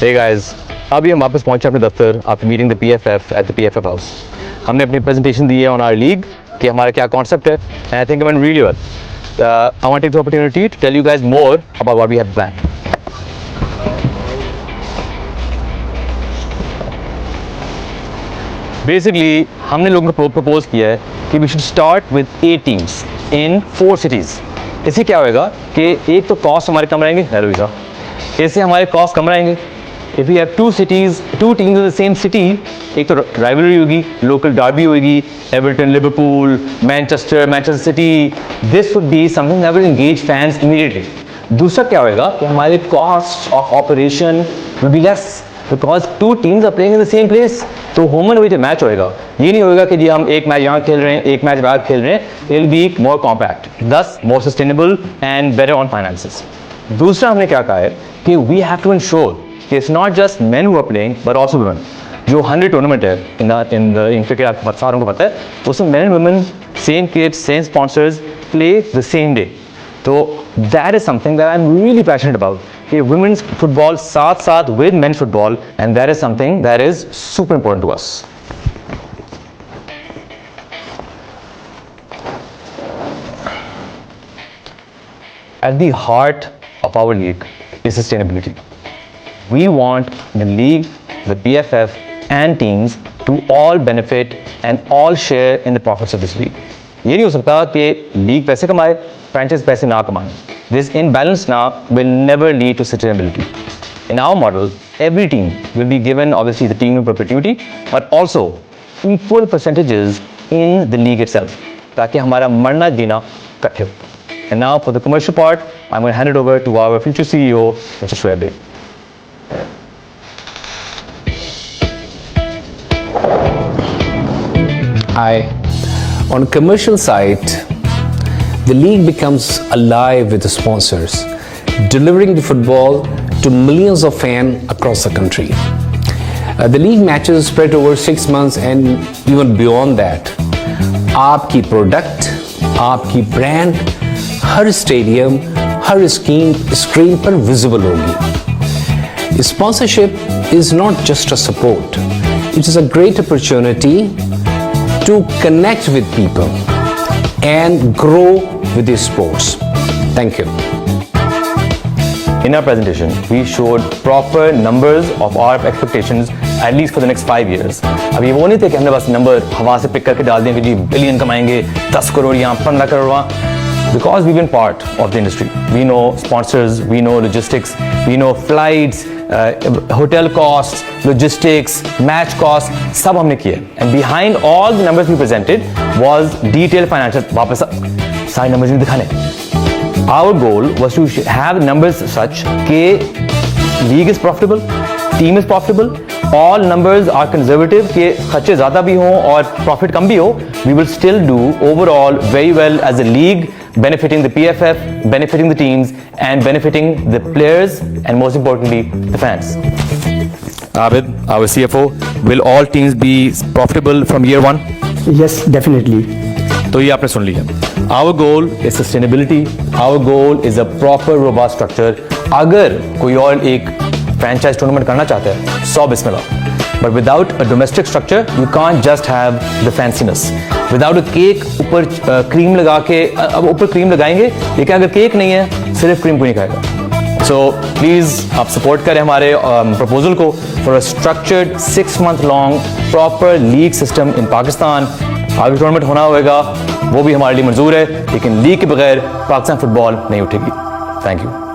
Hey guys, अभी हम वापस पहुंचे अपने दफ्तर after meeting the PFF at the PFF house. हमने अपनी प्रेजेंटेशन दी है ऑन आवर लीग कि हमारा क्या कॉन्सेप्ट है and I think it went really well. I want to take the opportunity to tell you guys more about what we have planned. Basically हमने लोगों को प्रपोज किया है कि we should start with 8 teams in 4 cities. इससे क्या होएगा कि एक तो कॉस्ट हमारे कम रहेंगे, इससे हमारे कॉस्ट कम रहेंगे। If we have 2 cities, 2 teams in the same city, एक तो राइवलरी होगी, लोकल डार्बी होगी, Everton, Liverpool, Manchester city, this would be something that will engage fans immediately. दूसरा क्या होएगा कि हमारे cost of operation will be less because 2 teams are playing in the same place। तो होम एंड अवे मैच होएगा, ये नहीं होएगा कि जी हम एक मैच यहाँ खेल रहे हैं, एक मैच बाहर खेल रहे हैं। It will be more compact, thus more sustainable and better on finances. दूसरा हमने क्या कहा है कि वी हैव टू इंश्योर कि it's not just men who are playing but also women. जो 100 टूर्नामेंट है इन क्रिकेट, आपको सारों को पता है, उसमें men and women same kits, same sponsors play the same day. तो that is something that I am really passionate about कि वुमेन्स फुटबॉल साथ साथ with men's football, and that is something that is super important to us. At the heart of our league is sustainability. We want the league, the PFF and teams to all benefit and all share in the profits of this league. ये नहीं हो सकता कि league पैसे कमाए, franchise पैसे ना कमाए। This imbalance now will never lead to sustainability. In our model, every team will be given obviously the team in perpetuity, but also equal percentages in the league itself, ताकि हमारा मरना जीना इकट्ठे हो। And now for the commercial part, I'm going to hand it over to our future CEO, Mr. Shoaib. Hi. On commercial side, the league becomes alive with the sponsors, delivering the football to millions of fans across the country. The league matches spread over 6 months and even beyond that. आपकी product, आपकी brand हर stadium, हर screen पर visible होगी। Sponsorship is not just a support, it is a great opportunity to connect with people and grow with the sports. Thank you. In our presentation, we showed proper numbers of our expectations at least for the next 5 years. अब ये वो नहीं थे कि हमने बस number हवा से पिक करके डाल दें कि जी बिलियन कमाएंगे, 10 करोड़ यहाँ, 15 करोड़ वहाँ। Because we've been part of the industry, we know sponsors, we know logistics, we know flights, hotel costs, logistics, match costs, सब हमने किए। And behind all the numbers we presented was detailed financial, वापस सारे numbers नहीं दिखाने। Our goal was to have numbers such कि league is profitable, team is profitable, all numbers are conservative कि खर्चे ज़्यादा भी हों और profit कम भी हो, we will still do overall very well as a league, benefiting the PFF, benefiting the teams, and benefiting the players, and most importantly, the fans. Abid, our CFO, will all teams be profitable from year 1? Yes, definitely. तो ये आपने सुन लिया। Our goal is sustainability. Our goal is a proper robust structure. अगर कोई और एक franchise tournament करना चाहता है, 100 बिस्मिल्लाह। But without a domestic structure, you can't just have the fanciness. Without a cake, ऊपर क्रीम लगा के, अब ऊपर क्रीम लगाएंगे, लेकिन अगर केक नहीं है, सिर्फ क्रीम कोई नहीं खाएगा। So please आप support करें हमारे proposal को for a structured 6-month long proper league system in Pakistan। आगे टूर्नामेंट होना होगा, वो भी हमारे लिए मंजूर है, लेकिन लीग के बगैर पाकिस्तान फुटबॉल नहीं उठेगी। Thank you.